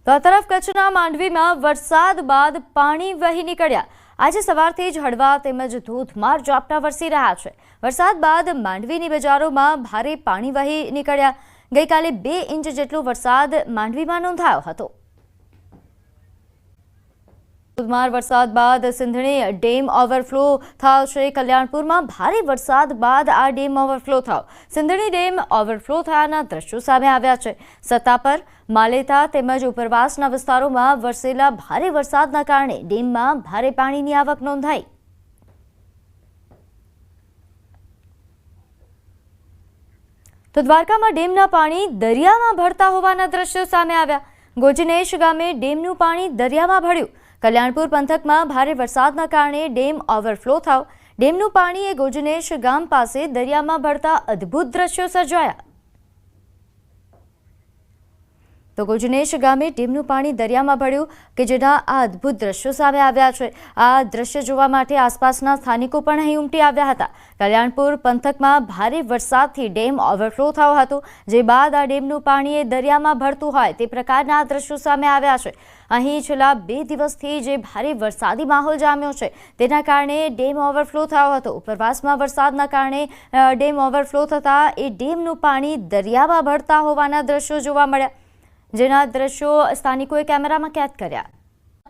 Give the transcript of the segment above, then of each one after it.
તો આ તરફ કચ્છના માંડવીમાં વરસાદ બાદ પાણી વહી નીકળ્યા। આજે સવારથી જ હળવા તેમજ ધોધમાર ઝાપટા વરસી રહ્યા છે। વરસાદ બાદ માંડવીની બજારોમાં ભારે પાણી વહી નીકળ્યા। ગઈકાલે 2 ઇંચ જેટલો વરસાદ માંડવીમાં નોંધાયો હતો। ધોધમાર વરસાદ બાદ સિંધણી ડેમ ઓવરફ્લો થયો છે। કલ્યાણપુરમાં ભારે વરસાદ બાદ આ ડેમ ઓવરફ્લો થયો। સિંધણી ડેમ ઓવરફ્લો થયાના દ્રશ્યો સામે આવ્યા છે। સત્તાપર, માલેતા તેમજ ઉપરવાસના વિસ્તારોમાં વરસેલા ભારે વરસાદના કારણે ડેમમાં ભારે પાણીની આવક નોંધાઈ। તો દ્વારકામાં ડેમના પાણી દરિયામાં ભળતા હોવાના દ્રશ્યો સામે આવ્યા। ગોજનેશ ગામે ડેમનું પાણી દરિયામાં ભળ્યું। કલ્યાણપુર પંથકમાં ભારે વરસાદના કારણે ડેમ ઓવરફ્લો થયો। ડેમનું પાણી એ ગોજનેશ ગામ પાસે દરિયામાં ભળતા અદ્ભુત દ્રશ્યો સર્જાયા। તો ગોજનેશ ગામે ડેમનું પાણી દરિયામાં ભળ્યું કે જેના આ અદ્ભુત દ્રશ્યો સામે આવ્યા છે। આ દ્રશ્ય જોવા માટે આસપાસના સ્થાનિકો પણ અહીં ઉમટી આવ્યા હતા। કલ્યાણપુર પંથકમાં ભારે વરસાદથી ડેમ ઓવરફ્લો થયો હતો, જે બાદ આ ડેમનું પાણી એ દરિયામાં ભળતું હોય તે પ્રકારના આ દ્રશ્યો સામે આવ્યા છે। અહીં છેલ્લા 2 દિવસથી જે ભારે વરસાદી માહોલ જામ્યો છે તેના કારણે ડેમ ઓવરફ્લો થયો હતો। ઉપરવાસમાં વરસાદના કારણે ડેમ ઓવરફ્લો થતાં એ ડેમનું પાણી દરિયામાં ભળતા હોવાના દ્રશ્યો જોવા મળ્યા, જેના દ્રશ્યો સ્થાનિકોએ કેમેરામાં કેદ કર્યા।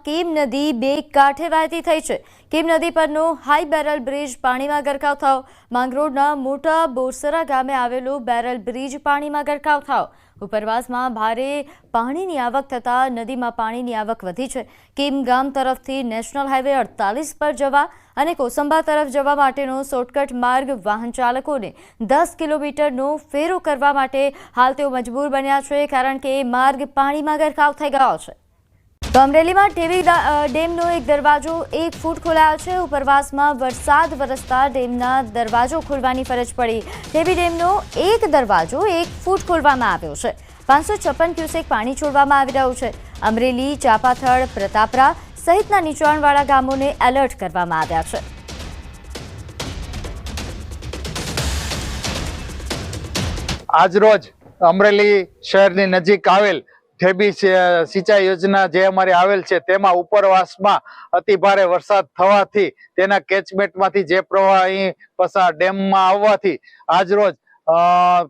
કીમ નદી 2 કાંઠે વહેતી થઈ છે। કીમ નદી પરનો હાઈ બેરલ બ્રિજ પાણીમાં ગરકાવ થયો। માંગરોળના મોટા બોરસરા ગામે આવેલો બેરલ બ્રિજ પાણીમાં ગરકાવ થયો। ઉપરવાસમાં ભારે પાણીની આવક થતાં નદીમાં પાણીની આવક વધી છે। કીમ ગામ તરફથી નેશનલ હાઈવે 48 પર જવા અને કોસંબા તરફ જવા માટેનો શોર્ટકટ માર્ગ વાહન ચાલકોને 10 કિલોમીટરનો ફેરો કરવા માટે હાલ તેઓ મજબૂર બન્યા છે, કારણ કે એ માર્ગ પાણીમાં ગરકાવ થઈ ગયો છે। તો અમરેલીમાં ઠેવી ડેમનો એક દરવાજો 1 ફૂટ ખોલાયો છે। ઉપરવાસમાં વરસાદ વરસતા ડેમના દરવાજો ખોલવાની ફરજ પડી। ઠેવી ડેમનો એક દરવાજો 1 ફૂટ ખોલવામાં આવ્યો છે। 556 ક્યુસેક પાણી છોડવામાં આવી રહ્યું છે। અમરેલી, ચાપાથળ, પ્રતાપરા સહિતના નીચાણવાળા ગામોને એલર્ટ કરવામાં આવ્યા છે। આજરોજ અમરેલી શહેરની નજીક આવેલ ઠેબી સિંચાઈ યોજના જે અમારી આવેલ છે તેમાં ઉપરવાસમાં અતિ ભારે વરસાદ થવાથી તેના કેચમેન્ટમાંથી જે પ્રવાહ અહીં પસાર ડેમમાં આવવાથી આજરોજ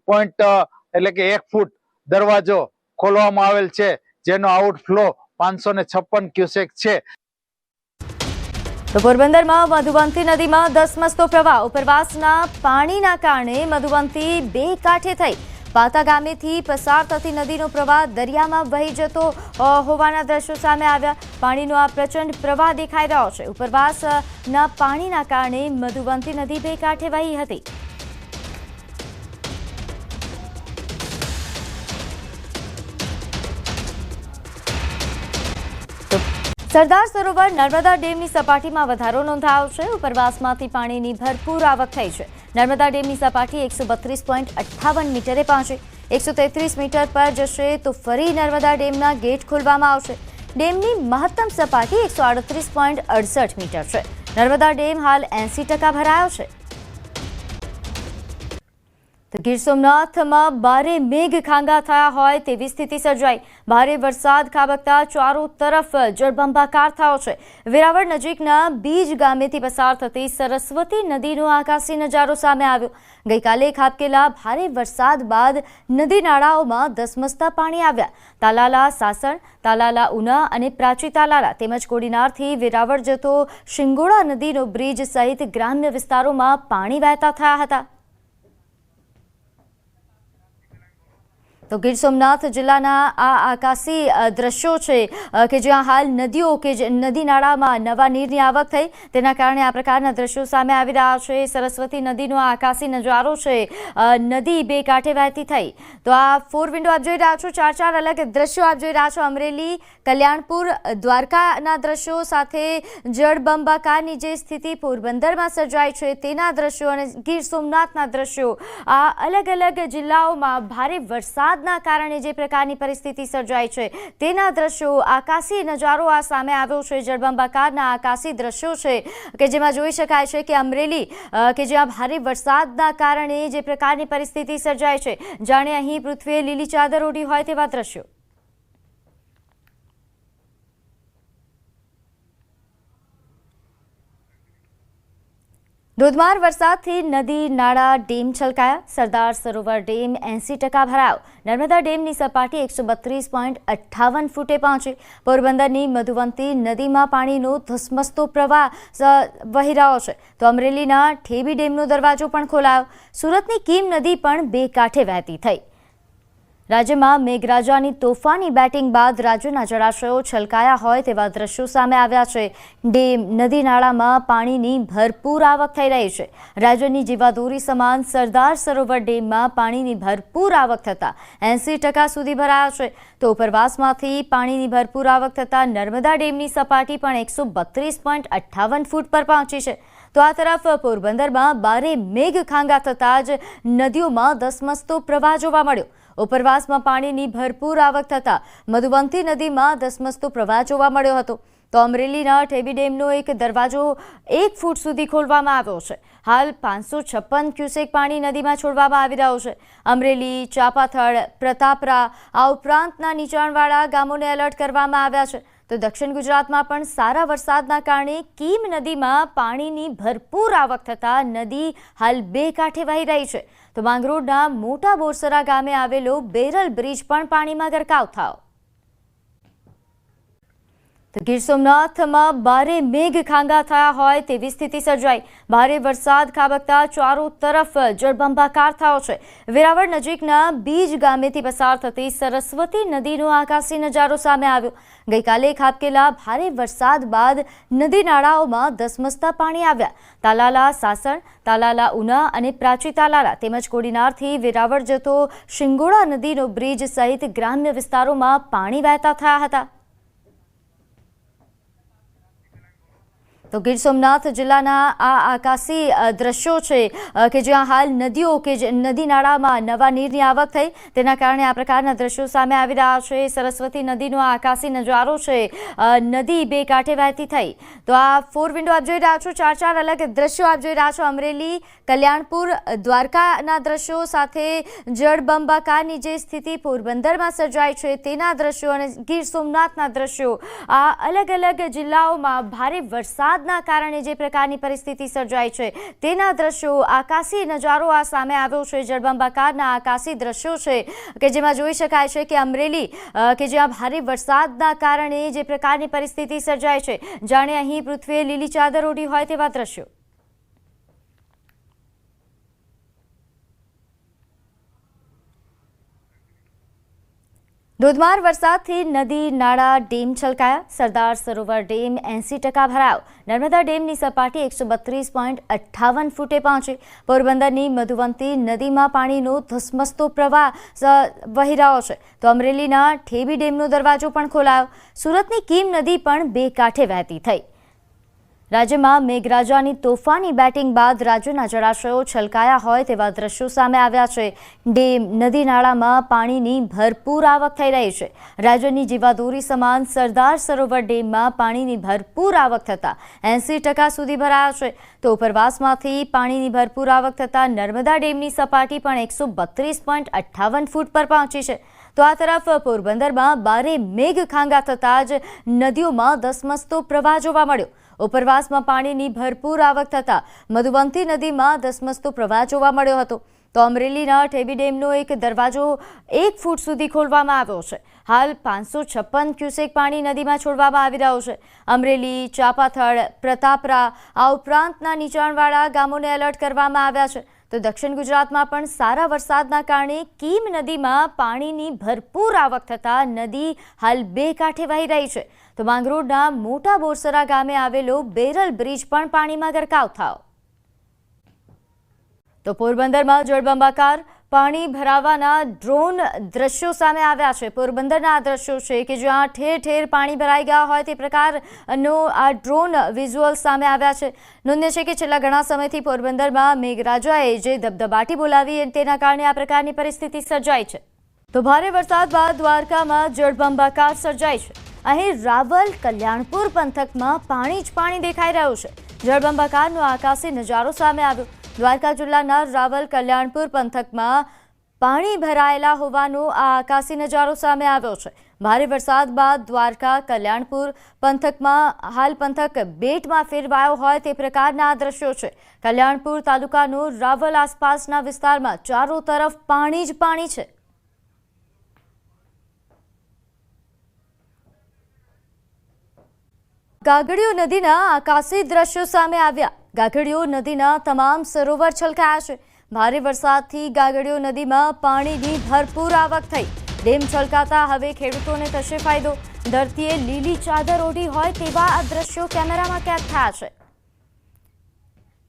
પોઈન્ટ એટલે કે 1 ફૂટ દરવાજો ખોલવામાં આવેલ છે, જેનો આઉટફ્લો 556 ક્યુસેક છે। તો પોરબંદરમાં મધુવંતી નદીમાં ધસમસતો પ્રવાહ। ઉપરવાસના પાણીના કારણે મધુવંતી 2 કાંઠે થઈ। પાતા ગામેથી પસાર થતી નદીનો પ્રવાહ દરિયામાં વહી જતો હોવાના દ્રશ્યો સામે આવ્યા। પાણીનો આ પ્રચંડ પ્રવાહ દેખાઈ રહ્યો છે। ઉપરવાસના પાણીના કારણે મધુવંતી નદી 2 કાંઠે વહી હતી। સરદાર સરોવર નર્મદા ડેમની સપાટીમાં વધારો નોંધાયો છે। ઉપરવાસમાંથી પાણીની ભરપૂર આવક થઈ છે। નર્મદા ડેમની સપાટી 132.58 મીટરે પહોંચી। 133 મીટર પર જશે તો ફરી નર્મદા ડેમના ગેટ ખોલવામાં આવશે। ડેમની મહત્તમ સપાટી 138.68 મીટર છે। નર્મદા ડેમ હાલ 80% ભરાયો છે। તો ગીર સોમનાથમાં ભારે મેઘ ખાંગા થયા હોય તેવી સ્થિતિ સર્જાઈ। ભારે વરસાદ ખાબકતા ચારો તરફ જળબંબાકાર થયો છે। વેરાવળ નજીકના બીજ ગામેથી પસાર થતી સરસ્વતી નદીનો આકાશી નજારો સામે આવ્યો। ગઈકાલે ખાબકેલા ભારે વરસાદ બાદ નદી નાળાઓમાં ધસમસતા પાણી આવ્યા। તાલાલા સાસણ, તાલાલા ઉના અને પ્રાચી તાલાલા તેમજ કોડીનારથી વેરાવળ જતો શિંગોડા નદીનો બ્રિજ સહિત ગ્રામ્ય વિસ્તારોમાં પાણી વહેતા થયા હતા। તો ગીર સોમનાથ જિલ્લાના આ આકાશી દ્રશ્યો છે કે જ્યાં હાલ નદીઓ કે નદી નાળામાં નવા નીરની આવક થઈ, તેના કારણે આ પ્રકારના દ્રશ્યો સામે આવી રહ્યા છે। સરસ્વતી નદીનો આ આકાશી નજારો છે। નદી 2 કાંઠે વહેતી થઈ। તો આ 4 વિન્ડો આપ જોઈ રહ્યા છો। 4 અલગ દ્રશ્યો આપ જોઈ રહ્યા છો। અમરેલી, કલ્યાણપુર, દ્વારકાના દ્રશ્યો સાથે જળબંબાકારની જે સ્થિતિ પોરબંદરમાં સર્જાઈ છે તેના દ્રશ્યો અને ગીર સોમનાથના દ્રશ્યો, આ અલગ અલગ જિલ્લાઓમાં ભારે વરસાદ ના કારણે જે પ્રકારની પરિસ્થિતિ સર્જાઈ છે તેના દ્રશ્યો, આકાશી નજારો આ સામે આવ્યો છે। જળબંબાકારના આકાશી દ્રશ્યો છે કે જેમાં જોઈ શકાય છે કે અમરેલી કે જ્યાં ભારે વરસાદના કારણે જે પ્રકારની પરિસ્થિતિ સર્જાય છે, જાણે અહીં પૃથ્વીએ લીલી ચાદર ઓઢી હોય તેવા દ્રશ્યો। ધોધમાર વરસાદથી નદી નાળા ડેમ છલકાયા. સરદાર સરોવર ડેમ 80% ભરાયો. નર્મદા ડેમની સપાટી 132.58 ફૂટે પહોંચી. પોરબંદરની મધુવંતી નદીમાં પાણીનો ધસમસતો પ્રવાહ વહી રહ્યો છે, તો અમરેલીના ઠેબી ડેમનો દરવાજો પણ ખોલાયો. સુરતની કીમ નદી પણ બે કાંઠે વહેતી થઈ. રાજ્યમાં મેઘરાજાની તોફાની બેટિંગ બાદ રાજ્યના જળાશયો છલકાયા હોય તેવા દ્રશ્યો સામે આવ્યા છે. ડેમ નદી નાળામાં પાણીની ભરપૂર આવક થઈ રહી છે. રાજ્યની જીવાદોરી સમાન સરદાર સરોવર ડેમમાં પાણીની ભરપૂર આવક થતાં 80% સુધી ભરાયા છે, તો ઉપરવાસમાંથી પાણીની ભરપૂર આવક થતાં નર્મદા ડેમની સપાટી પણ 132.58 ફૂટ પર પહોંચી છે. તો આ તરફ પોરબંદરમાં બારે મેઘ ખાંગા થતાં જ નદીઓમાં ધસમસતો પ્રવાહ જોવા મળ્યો. ઉપરવાસમાં પાણીની ભરપૂર આવક થતાં મધુવંતી નદીમાં ધસમસતો પ્રવાહ જોવા મળ્યો હતો. તો અમરેલીના ઠેબી ડેમનો એક દરવાજો 1 ફૂટ સુધી ખોલવામાં આવ્યો છે. હાલ 556 ક્યુસેક પાણી નદીમાં છોડવામાં આવી રહ્યો છે. અમરેલી, ચાપાથળ, પ્રતાપરા આ ઉપરાંતના નીચાણવાળા ગામોને એલર્ટ કરવામાં આવ્યા છે. તો દક્ષિણ ગુજરાતમાં પણ સારા વરસાદના કારણે કીમ નદીમાં પાણીની ભરપૂર આવક થતાં નદી હાલ બે કાંઠે વહી રહી છે. તો માંગરોળના મોટા બોરસરા ગામે આવેલો બેરલ બ્રિજ પણ પાણીમાં ગરકાવ થયો. તો ગીર સોમનાથમાં બારે મેઘ ખાંગા થયા હોય તેવી સ્થિતિ સર્જાઈ. ભારે વરસાદ ખાબકતા ચારો તરફ જળબંબાકાર થયો છે. વેરાવળ નજીકના બીજ ગામેથી પસાર થતી સરસ્વતી નદીનો આકાશી નજારો સામે આવ્યો. ગઈકાલે ખાબકેલા ભારે વરસાદ બાદ નદી નાળાઓમાં ધસમસતા પાણી આવ્યા. તાલાલા સાસણ, તાલાલા ઉના અને પ્રાચી તાલાલા તેમજ કોડીનારથી વેરાવળ જતો શિંગોડા નદીનો બ્રિજ સહિત ગ્રામ્ય વિસ્તારોમાં પાણી વહેતા થયા હતા. તો ગીર સોમનાથ જિલ્લાના આ આકાશી દ્રશ્યો છે કે જ્યાં હાલ નદીઓ કે નદી નાળામાં નવા નીરની આવક થઈ, તેના કારણે આ પ્રકારના દ્રશ્યો સામે આવી રહ્યા છે. સરસ્વતી નદીનો આ આકાશી નજારો છે. નદી બે કાંઠે વહેતી થઈ. તો આ 4 વિન્ડો આપ જોઈ રહ્યા છો. 4 અલગ દ્રશ્યો આપ જોઈ રહ્યા છો. અમરેલી, કલ્યાણપુર, દ્વારકાના દ્રશ્યો સાથે જળબંબાકારની જે સ્થિતિ પોરબંદરમાં સર્જાઈ છે તેના દ્રશ્યો અને ગીર સોમનાથના દ્રશ્યો. આ અલગ અલગ જિલ્લાઓમાં ભારે વરસાદ ના કારણે જે પ્રકારની પરિસ્થિતિ સર્જાઈ છે તેના દ્રશ્યો, આકાશી નજારો આ સામે આવ્યો છે. જળબંબાકારના આકાશી દ્રશ્યો છે કે જેમાં જોઈ શકાય છે કે અમરેલી કે જ્યાં ભારે વરસાદના કારણે જે પ્રકારની પરિસ્થિતિ સર્જાય છે, જાણે અહીં પૃથ્વીએ લીલી ચાદર ઓઢી હોય તેવા દ્રશ્યો. ધોધમાર વરસાદથી નદી નાળા ડેમ છલકાયા. સરદાર સરોવર ડેમ 80% ભરાયો. નર્મદા ડેમની સપાટી 132.58 ફૂટે પહોંચી. પોરબંદરની મધુવંતી નદીમાં પાણીનો ધસમસતો પ્રવાહ વહી રહ્યો છે. તો અમરેલીના ઠેબી ડેમનો દરવાજો પણ ખોલાયો. સુરતની કીમ નદી પણ બે કાંઠે વહેતી થઈ. રાજ્યમાં મેઘરાજાની તોફાની બેટિંગ બાદ રાજ્યના જળાશયો છલકાયા હોય તેવા દ્રશ્યો સામે આવ્યા છે. ડેમ નદી નાળામાં પાણીની ભરપૂર આવક થઈ રહી છે. રાજ્યની જીવાદોરી સમાન સરદાર સરોવર ડેમમાં પાણીની ભરપૂર આવક થતાં 80% સુધી ભરાયા છે. તો ઉપરવાસમાંથી પાણીની ભરપૂર આવક થતાં નર્મદા ડેમની સપાટી પણ 132.58 ફૂટ પર પહોંચી છે. તો આ તરફ પોરબંદરમાં બારે મેઘ ખાંગા થતાં જ નદીઓમાં ધસમસતો પ્રવાહ જોવા મળ્યો. ઉપરવાસમાં પાણીની ભરપૂર આવક થતાં મધુવંતી નદીમાં ધસમસતો પ્રવાહ જોવા મળ્યો હતો. તો અમરેલીના ઠેબી ડેમનો એક દરવાજો 1 ફૂટ સુધી ખોલવામાં આવ્યો છે. હાલ 556 ક્યુસેક પાણી નદીમાં છોડવામાં આવી રહ્યો છે. અમરેલી, ચાપાથળ, પ્રતાપરા આ ઉપરાંતના નીચાણવાળા ગામોને એલર્ટ કરવામાં આવ્યા છે. તો દક્ષિણ ગુજરાતમાં પણ સારા વરસાદના કારણે કીમ નદીમાં પાણીની ભરપૂર આવક થતાં નદી હાલ બે કાંઠે વહી રહી છે. તો માંગરોળના મોટા બોરસરા ગામે આવેલો બેરલ બ્રિજ પણ પાણીમાં ગરકાવ થયો. તો પોરબંદરમાં જળબંબાકાર પાણી ભરાવાના ડ્રોન દ્રશ્યો સામે આવ્યા છે. પોરબંદરના આ દ્રશ્યો છે કે જ્યાં ઠેર ઠેર પાણી ભરાઈ ગયા હોય તે પ્રકારનો આ ડ્રોન વિઝ્યુઅલ સામે આવ્યા છે. નોંધ્ય છે કે છેલ્લા ઘણા સમયથી પોરબંદરમાં મેઘરાજાએ જે દબદબાટી બોલાવી તેના કારણે આ પ્રકારની પરિસ્થિતિ સર્જાઈ છે. તો ભારે વરસાદ બાદ દ્વારકામાં જળબંબાકાર સર્જાઈ છે. અહીં રાવલ, કલ્યાણપુર પંથકમાં પાણી જ પાણી દેખાઈ રહ્યું છે. જળબંબાકારનો આકાશી નજારો સામે આવ્યો. દ્વારકા જિલ્લાના રાવલ, કલ્યાણપુર પંથકમાં પાણી ભરાયેલા હોવાનો આ આકાશી નજારો સામે આવ્યો છે. ભારે વરસાદ બાદ દ્વારકા કલ્યાણપુર પંથકમાં હાલ પંથક બેટમાં ફેરવાયો હોય તે પ્રકારના આ દ્રશ્યો છે। કલ્યાણપુર તાલુકાનો રાવલ આસપાસના વિસ્તારમાં ચારો તરફ પાણી જ પાણી છે। ગાગડીઓ નદીના આકાશી દ્રશ્યો સામે આવ્યા। ગાગડીઓ નદીના તમામ સરોવર છલકાયા છે। ભારે વરસાદથી ગાગડીઓ નદીમાં પાણીની ભરપૂર આવક થઈ। ડેમ છલકાતા હવે ખેડૂતોને થશે ફાયદો। ધરતીએ લીલી ચાદર ઓઢી હોય તેવા આ દ્રશ્યો કેમેરામાં કેદ થયા છે।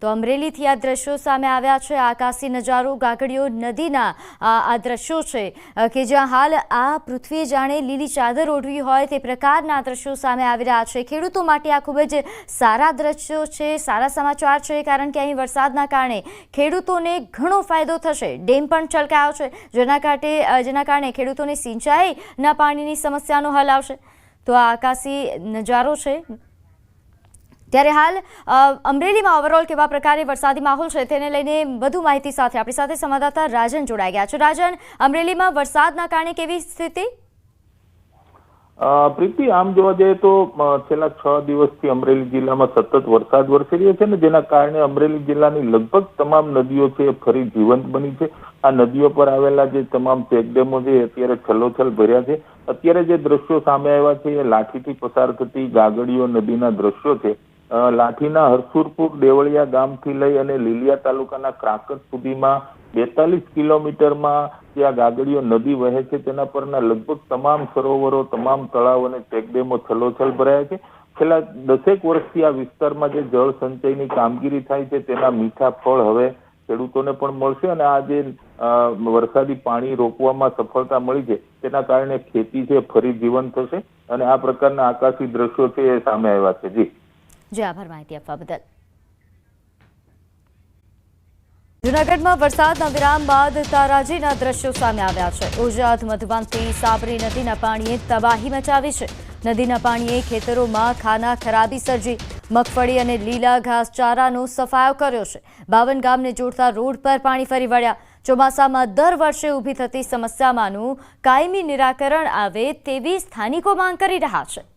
તો અમરેલીથી આ દ્રશ્યો સામે આવ્યા છે। આકાશી નજારો ગાગડીઓ નદીના આ દ્રશ્યો છે કે જ્યાં હાલ આ પૃથ્વીએ જાણે લીલી ચાદર ઓઢવી હોય તે પ્રકારના દ્રશ્યો સામે આવી રહ્યા છે। ખેડૂતો માટે આ ખૂબ જ સારા દ્રશ્યો છે, સારા સમાચાર છે, કારણ કે અહીં વરસાદના કારણે ખેડૂતોને ઘણો ફાયદો થશે। ડેમ પણ છલકાયો છે જેના કારણે ખેડૂતોને સિંચાઈના પાણીની સમસ્યાનો હલ આવશે। તો આ આકાશી નજારો છે। ત્યારે હાલ અમરેલીમાં ઓવરઓલ કેવા પ્રકારે વરસાદી માહોલ છે તેને લઈને વધુ માહિતી સાથે આપણી સાથે સંવાદદાતા રાજન જોડાઈ ગયા છે। રાજન, અમરેલીમાં વરસાદના કારણે કેવી સ્થિતિ? પ્રીતિ, આમ જોવા જઈએ તો છેલ્લા 6 દિવસથી અમરેલી જિલ્લામાં સતત વરસાદ વરસી રહ્યો છે ને જેના કારણે અમરેલી જિલ્લાની લગભગ તમામ નદીઓ છે ફરી જીવંત બની છે। આ નદીઓ પર આવેલા જે તમામ ચેકડેમો છે અત્યારે છલોછલ ભર્યા છે। અત્યારે જે દ્રશ્યો સામે આવ્યા છે એ લાઠીથી પસાર થતી ગાગડીઓ નદીના દ્રશ્યો છે। લાઠીના હરસુરપુર દેવળિયા ગામથી લઈ અને લીલિયા તાલુકાના ક્રાકર સુધીમાં 42 કિલોમીટરમાં જે આ ગાગડીઓ નદી વહે છે તેના પરના લગભગ તમામ સરોવરો, તમામ તળાવ અને ચેકડેમો છલોછલ ભરાયા છે। છેલ્લા 10 વર્ષથી આ વિસ્તારમાં જે જળ સંચયની કામગીરી થાય છે તેના મીઠા ફળ હવે ખેડૂતોને પણ મળશે અને આ જે વરસાદી પાણી રોકવામાં સફળતા મળી છે તેના કારણે ખેતી છે ફરી જીવંત થશે અને આ પ્રકારના આકાશી દ્રશ્યો છે એ સામે આવ્યા છે। જી આભાર માહિતી આપવા બદલ। જૂનાગઢમાં વરસાદના વિરામ બાદ તારાજીના દ્રશ્યો સામે આવ્યા છે। ઉજ્જૈન મધુવંતી સાબરી નદીના પાણીએ તબાહી મચાવી છે। નદીના પાણીએ ખેતરોમાં ખાના ખરાબી સર્જી, મગફળી અને લીલા ઘાસચારાનો સફાયો કર્યો છે। 52 ગામને જોડતા રોડ પર પાણી ફરી વળ્યા। ચોમાસામાં દર વર્ષે ઊભી થતી સમસ્યામાંનું કાયમી નિરાકરણ આવે તેવી સ્થાનિકો માંગ કરી રહ્યા છે।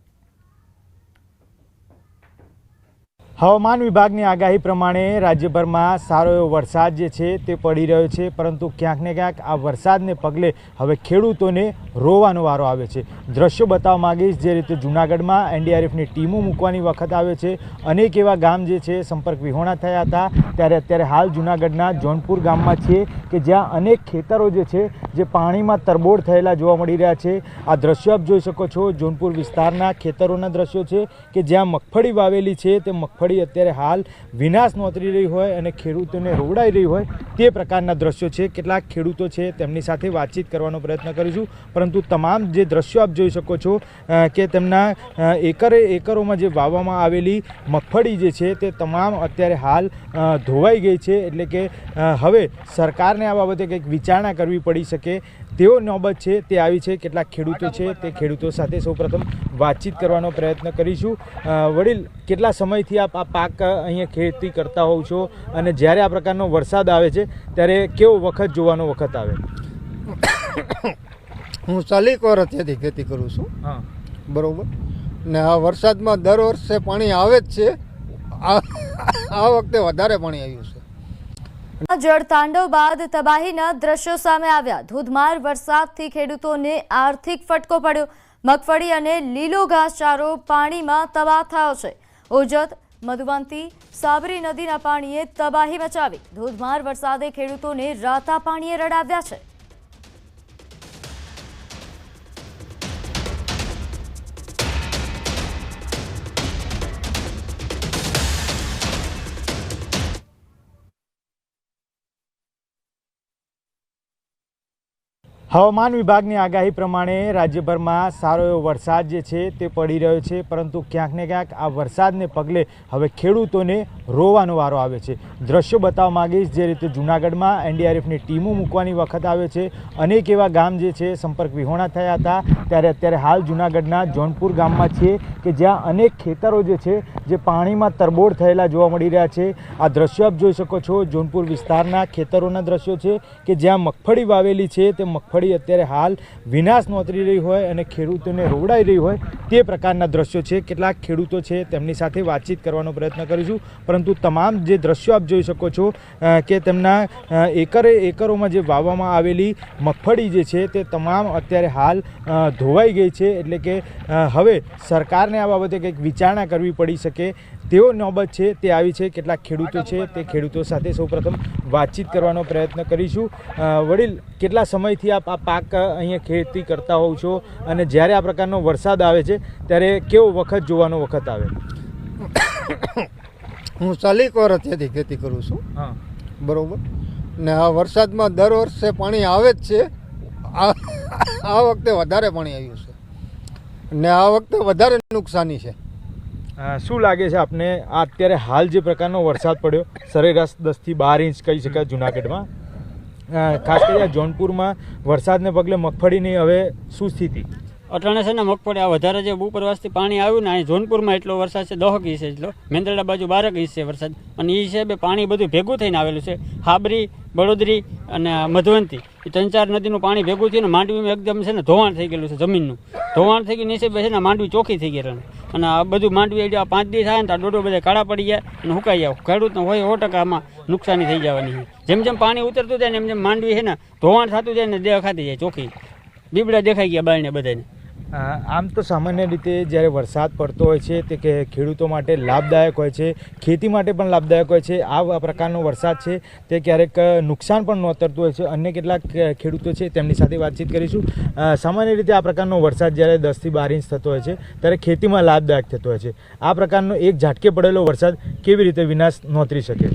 હવામાન વિભાગની આગાહી પ્રમાણે રાજ્યભરમાં સારો એવો વરસાદ જે છે તે પડી રહ્યો છે, પરંતુ ક્યાંક ને ક્યાંક આ વરસાદને પગલે હવે ખેડૂતોને રોવાનો વારો આવે છે। દ્રશ્યો બતાવવા માંગીશ જે રીતે જૂનાગઢમાં એનડીઆરએફની ટીમો મૂકવાની વખત આવે છે। અનેક એવા ગામ જે છે સંપર્ક વિહોણા થયા હતા, ત્યારે અત્યારે હાલ જૂનાગઢના જોનપુર ગામમાં છીએ કે જ્યાં અનેક ખેતરો જે છે જે પાણીમાં તરબોળ થયેલા જોવા મળી રહ્યા છે। આ દ્રશ્યો આપ જોઈ શકો છો, જોનપુર વિસ્તારના ખેતરોના દ્રશ્યો છે કે જ્યાં મગફળી વાવેલી છે તે મગફળી અત્યારે હાલ વિનાશ નોતરી રહી હોય અને ખેડૂતોને રોવડાઈ રહી હોય તે પ્રકારના દ્રશ્યો છે। કેટલાક ખેડૂતો છે તેમની સાથે વાતચીત કરવાનો પ્રયત્ન કરીશું, પરંતુ તમામ જે દ્રશ્યો આપ જોઈ શકો છો કે તેમના એકરોમાં જે વાવવામાં આવેલી મગફળી જે છે તે તમામ અત્યારે હાલ ધોવાઈ ગઈ છે। એટલે કે હવે સરકારને આ બાબતે કંઈક વિચારણા કરવી પડી શકે તેવો નોબત છે તે આવી છે। કેટલાક ખેડૂતો છે તે ખેડૂતો સાથે સૌપ્રથમ વાતચીત કરવાનો પ્રયત્ન કરીશું। વડીલ, કેટલા સમયથી આપ આ પાક અહીંયા ખેતી કરતા હોવ છો અને જ્યારે આ પ્રકારનો વરસાદ આવે છે ત્યારે કેવો વખત જોવાનો વખત આવે? હું 40 વર્ષથી ખેતી કરું છું। હા, બરોબર ને આ વરસાદમાં દર વર્ષે પાણી આવે જ છે। આ વખતે વધારે પાણી આવ્યું છે। જળતાંડવ બાદ તબાહીના દ્રશ્યો સામે આવ્યા। ધોધમાર વરસાદથી ખેડૂતોને આર્થિક ફટકો પડ્યો। મગફળી અને લીલો ઘાસચારો પાણીમાં તબાહ થયો છે। ઉજ્જૈન મધુવંતી સાબરી નદીના પાણીએ તબાહી મચાવી। ધોધમાર વરસાદે ખેડૂતોને રાતા પાણીએ રડાવ્યા છે। હવામાન વિભાગની આગાહી પ્રમાણે રાજ્યભરમાં સારો એવો વરસાદ જે છે તે પડી રહ્યો છે, પરંતુ ક્યાંક ને ક્યાંક આ વરસાદને પગલે હવે ખેડૂતોને રોવાનો વારો આવે છે। દ્રશ્યો બતાવવા માંગીશ જે રીતે જૂનાગઢમાં એનડીઆરએફની ટીમો મૂકવાની વખત આવે છે। અનેક એવા ગામ જે છે સંપર્ક વિહોણા થયા હતા, ત્યારે અત્યારે હાલ જૂનાગઢના જોનપુર ગામમાં છીએ કે જ્યાં અનેક ખેતરો જે છે જે પાણીમાં તરબોળ થયેલા જોવા મળી રહ્યા છે। આ દ્રશ્યો આપ જોઈ શકો છો, જોનપુર વિસ્તારના ખેતરોના દ્રશ્યો છે કે જ્યાં મગફળી વાવેલી છે તે મગફળી મગફળી અત્યારે હાલ વિનાશ નોતરી રહી હોય અને ખેડૂતોને રોવડાઈ રહી હોય તે પ્રકારના દ્રશ્યો છે. કેટલાક ખેડૂતો છે તેમની સાથે વાતચીત કરવાનો પ્રયત્ન કરીશું, પરંતુ તમામ જે દ્રશ્યો આપ જોઈ શકો છો કે તેમના એકરોમાં જે વાવવામાં આવેલી મગફળી જે છે તે તમામ અત્યારે હાલ ધોવાઈ ગઈ છે. એટલે કે હવે સરકારને આ બાબતે કંઈક વિચારણા કરવી પડી શકે તેવો નોબત છે તે આવી છે. કેટલાક ખેડૂતો છે તે ખેડૂતો સાથે સૌપ્રથમ વાતચીત કરવાનો પ્રયત્ન કરીશું. વડીલ, કેટલા સમયથી આપ આ પાક અહીંયા ખેતી કરતા હોવ છો અને જ્યારે આ પ્રકારનો વરસાદ આવે છે ત્યારે કેવો વખત જોવાનો વખત આવે? હું 40 વર્ષથી ખેતી કરું છું. હા, બરોબર. ને આ વરસાદમાં દર વર્ષે પાણી આવે જ છે. આ વખતે વધારે પાણી આવ્યું છે ને આ વખતે વધારે નુકસાની છે. શું લાગે છે આપને આ અત્યારે હાલ જે પ્રકારનો વરસાદ પડ્યો, સરેરાશ 10 થી 12 ઇંચ કહી શકાય જુનાગઢમાં, ખાસ કરીને જોનપુરમાં વરસાદને પગલે મગફળીની હવે શું સ્થિતિ? અટાણે છે ને મગફળી આ વધારે જે ઉપરવાસથી પાણી આવ્યું ને અહીં જોનપુરમાં એટલો વરસાદ છે 10 ઇંચ એટલો, મેંદરડા બાજુ 12 ઇંચ છે વરસાદ, અને એ હિસાબે પાણી બધું ભેગું થઈને આવેલું છે. હાબરી, બળોદરી અને મધવંતી એ 3-4 નદીનું પાણી ભેગું થયું ને માંડવીમાં એકદમ છે ને ધોવાણ થઈ ગયેલું છે. જમીનનું ધોવાણ થઈ ગયું હિસાબે છે ને માંડવી ચોખ્ખી થઈ ગઈ. અને આ બધું માંડવી 5 દિવસ થાય ને તો ડોડો બધા કાળા પડી જાય અને સુકાઈ જાય. ખેડૂતને હોય 100% આમાં નુકસાની થઈ જવાની છે. જેમ જેમ પાણી ઉતરતું જાય ને એમ જેમ માંડવી છે ને ધોવાણ થતું જાય ને દેહ ખાતી જાય ચોખ્ખી, બીબડા દેખાઈ ગયા બાળને બધાને. આમ તો સામાન્ય રીતે જ્યારે વરસાદ પડતો હોય છે તે ખેડૂતો માટે લાભદાયક હોય છે, ખેતી માટે પણ લાભદાયક હોય છે. આ પ્રકારનો વરસાદ છે તે ક્યારેક નુકસાન પણ નોતરતું હોય છે. અન્ય કેટલાક ખેડૂતો છે તેમની સાથે વાતચીત કરીશું. સામાન્ય રીતે આ પ્રકારનો વરસાદ જ્યારે 10 થી 12 ઇંચ થતો હોય છે ત્યારે ખેતીમાં લાભદાયક થતો હોય છે. આ પ્રકારનો એક ઝાટકે પડેલો વરસાદ કેવી રીતે વિનાશ નોતરી શકે?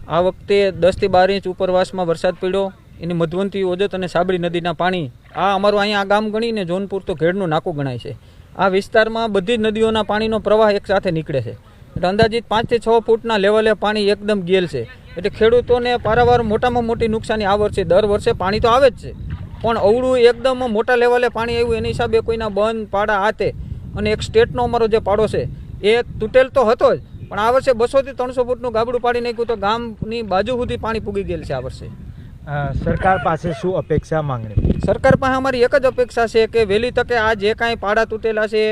આ વખતે 10 થી 12 ઇંચ ઉપરવાસમાં વરસાદ પડ્યો. એની મધવંતી, ઓજત અને સાબરી નદીના પાણી, આ અમારું અહીંયા આ ગામ ગણીને જોનપુર તો ઘેડનું નાકું ગણાય છે. આ વિસ્તારમાં બધી જ નદીઓના પાણીનો પ્રવાહ એકસાથે નીકળે છે. એટલે અંદાજિત 5 થી 6 ફૂટના લેવલે પાણી એકદમ ગેલ છે. એટલે ખેડૂતોને પારાવાર મોટામાં મોટી નુકસાની આ વર્ષે. દર વર્ષે પાણી તો આવે જ છે, પણ અવળું એકદમ મોટા લેવલે પાણી આવ્યું એની હિસાબે કોઈના બંધ પાડા હાથે. અને એક સ્ટેટનો અમારો જે પાડો છે એ તૂટેલ તો હતો જ, પણ આ વર્ષે 200 થી 300 ફૂટનું ગાબડું પાડી નાખ્યું તો ગામની બાજુ સુધી પાણી પૂગી ગયેલ છે આ વર્ષે. સરકાર પાસે શું અપેક્ષા, માંગણી? સરકાર પાસે અમારી એક જ અપેક્ષા છે કે વહેલી તકે આ જે કાંઈ પાડા તૂટેલા છે,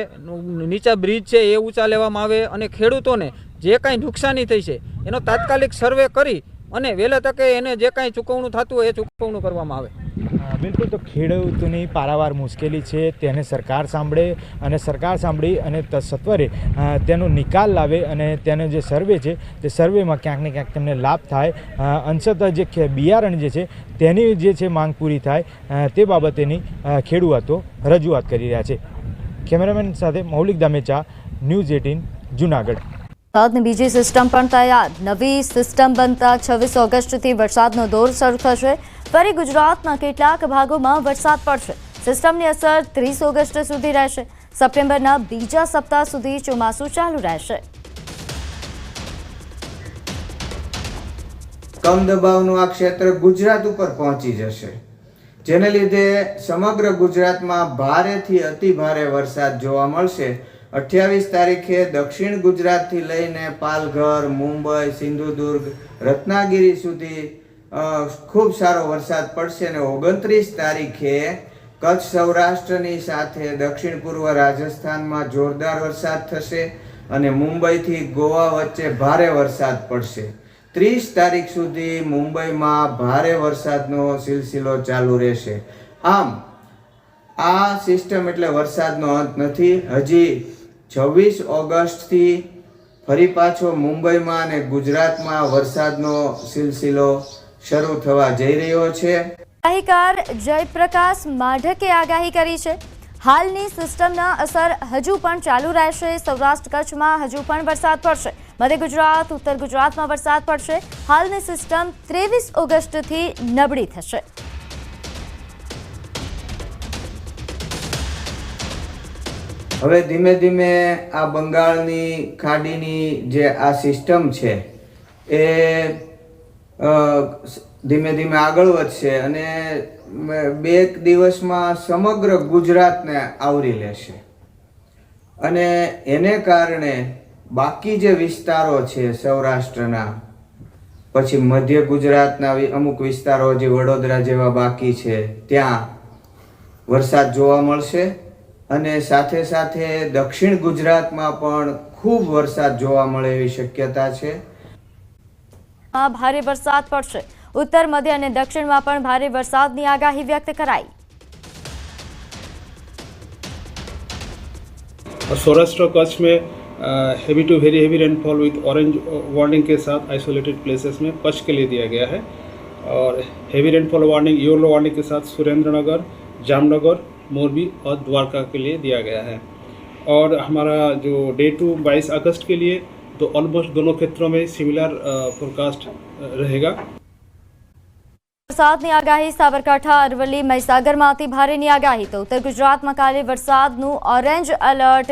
નીચા બ્રિજ છે એ ઊંચા લેવામાં આવે અને ખેડૂતોને જે કાંઈ નુકસાની થઈ છે એનો તાત્કાલિક સર્વે કરી અને વહેલા તકે એને જે કાંઈ ચૂકવણું થતું હોય એ ચૂકવણું કરવામાં આવે. બિલકુલ. તો ખેડૂતોની પારાવાર મુશ્કેલી છે તેને સરકાર સાંભળે અને સરકાર સાંભળી અને સત્વરે તેનો નિકાલ લાવે અને તેનો જે સર્વે છે તે સર્વેમાં ક્યાંક ને ક્યાંક તેમને લાભ થાય. અંશતઃ જે બિયારણ જે છે તેની જે છે માંગ પૂરી થાય તે બાબતેની ખેડૂતો રજૂઆત કરી રહ્યા છે. કેમેરામેન સાથે મૌલિક દામેચા, ન્યૂઝ 18 જુનાગઢ. વરસાદની બીજી સિસ્ટમ પણ તૈયાર. નવી સિસ્ટમ બનતા 26 ઓગસ્ટથી વરસાદનો દોર શરૂ થશે. ફરી ગુજરાતના કેટલાક ભાગોમાં વરસાદ પડશે. સિસ્ટમની અસર 30 ઓગસ્ટ સુધી રહેશે. સપ્ટેમ્બરના બીજા સપ્તાહ સુધી ચોમાસું ચાલુ રહેશે. કમ દબાવનું આ ક્ષેત્ર ગુજરાત ઉપર પહોંચી જશે, જેને લીધે સમગ્ર ગુજરાતમાં ભારેથી અતિ ભારે વરસાદ જોવા મળશે. 28 તારીખે દક્ષિણ ગુજરાતથી લઈને પાલઘર, મુંબઈ, સિંધુદુર્ગ, રત્નાગીરી સુધી ખૂબ સારો વરસાદ પડશે અને 29 તારીખે કચ્છ સૌરાષ્ટ્રની સાથે દક્ષિણ પૂર્વ રાજસ્થાનમાં જોરદાર વરસાદ થશે અને મુંબઈથી ગોવા વચ્ચે ભારે વરસાદ પડશે. 30 તારીખ સુધી મુંબઈમાં ભારે વરસાદનો સિલસિલો ચાલુ રહેશે. આમ આ સિસ્ટમ એટલે વરસાદનો અંત નથી. હજી 26 ઓગસ્ટથી ફરી પાછો મુંબઈમાં અને ગુજરાતમાં વરસાદનો સિલસિલો શરૂ થવા જઈ રહ્યો છે. આગાહીકાર જયપ્રકાશ માઢકે આગાહી કરી છે. હાલની સિસ્ટમના અસર હજુ પણ ચાલુ રહેશે. સૌરાષ્ટ્ર કચ્છમાં હજુ પણ વરસાદ પડશે. મધ્ય ગુજરાત, ઉત્તર ગુજરાતમાં વરસાદ પડશે. હાલની સિસ્ટમ 23 ઓગસ્ટથી નબળી થશે. હવે ધીમે ધીમે આ બંગાળની ખાડીની જે આ સિસ્ટમ છે એ ધીમે ધીમે આગળ વધશે અને 2 દિવસમાં સમગ્ર ગુજરાતને આવરી લેશે અને એને કારણે બાકી જે વિસ્તારો છે સૌરાષ્ટ્રના, પછી મધ્ય ગુજરાતના અમુક વિસ્તારો જે વડોદરા જેવા બાકી છે ત્યાં, વરસાદ જોવા મળશે અને સાથે સાથે દક્ષિણ ગુજરાતમાં પણ ખૂબ વરસાદ જોવા મળે એવી શક્યતા છે. ભારે વરસાદ પડશે. ઉત્તર મધ્ય અને દક્ષિણમાં પણ ભારે વરસાદની આગાહી વ્યક્ત કરાઈ. सौराष्ट्र कच्छ में heavy to very heavy rainfall with orange warning के साथ आइसोलेटेड प्लेसेस में कच्छ के लिए दिया गया है और heavy rainfall warning yellow warning के साथ सुरेंद्रनगर, जामनगर, मोरबी और द्वारका के लिए दिया गया है. और हमारा जो डे टू 22 अगस्त के लिए तो ऑलमोस्ट दोनों क्षेत्रों में सिमिलर फोरकास्ट रहेगा. વરસાદની આગાહી. સાબરકાંઠા, અરવલ્લી, મહીસાગરમાં અતિ ભારેની આગાહી. તો ઉત્તર ગુજરાતમાં કાલે વરસાદનું ઓરેન્જ એલર્ટ.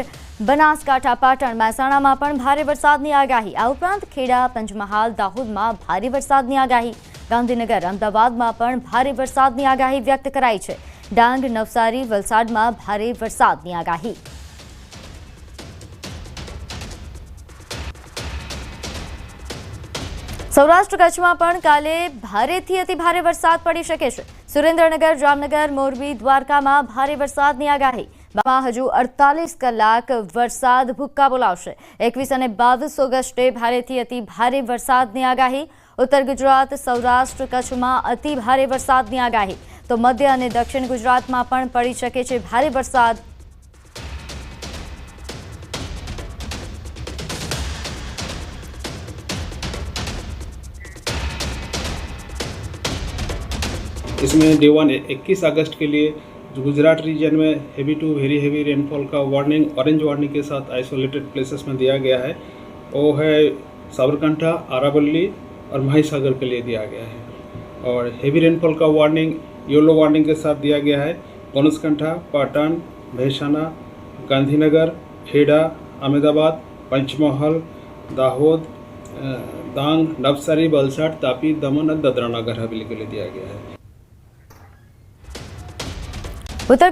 બનાસકાંઠા, પાટણ, મહેસાણામાં પણ ભારે વરસાદની આગાહી. આ ઉપરાંત ખેડા, પંચમહાલ, દાહોદમાં ભારે વરસાદની આગાહી. ગાંધીનગર, અમદાવાદમાં પણ ભારે વરસાદની આગાહી વ્યક્ત કરાઈ છે. ડાંગ, નવસારી, વલસાડમાં ભારે વરસાદની આગાહી. સૌરાષ્ટ્ર કચ્છમાં પણ કાલે ભારેથી અતિ ભારે વરસાદ પડી શકે છે. સુરેન્દ્રનગર, જામનગર, મોરબી, દ્વારકામાં ભારે વરસાદની આગાહી. હજુ 48 કલાક વરસાદ ભૂક્કા બોલાવશે. 21 અને 22 ઓગસ્ટે ભારેથી અતિ ભારે વરસાદની આગાહી. ઉત્તર ગુજરાત, સૌરાષ્ટ્ર કચ્છમાં અતિ ભારે વરસાદની આગાહી. તો મધ્ય અને દક્ષિણ ગુજરાતમાં પણ પડી શકે છે ભારે વરસાદ. इसमें डे 1 21 अगस्त के लिए जो गुजरात रीजन में heavy to very heavy rainfall का वार्निंग ऑरेंज वार्निंग के साथ आइसोलेटेड प्लेसेस में दिया गया है. वो है साबरकांठा, अरावली और महीसागर के लिए दिया गया है. और हेवी रेनफॉल का वार्निंग येलो वार्निंग के साथ दिया गया है बनासकांठा, पाटन, महेसाणा, गांधीनगर, खेड़ा, अहमदाबाद, पंचमहाल, दाहोद, डांग, नवसारी, वलसाड, तापी, दमन और दादरा नगर हवेली के लिए दिया गया है. ઉત્તર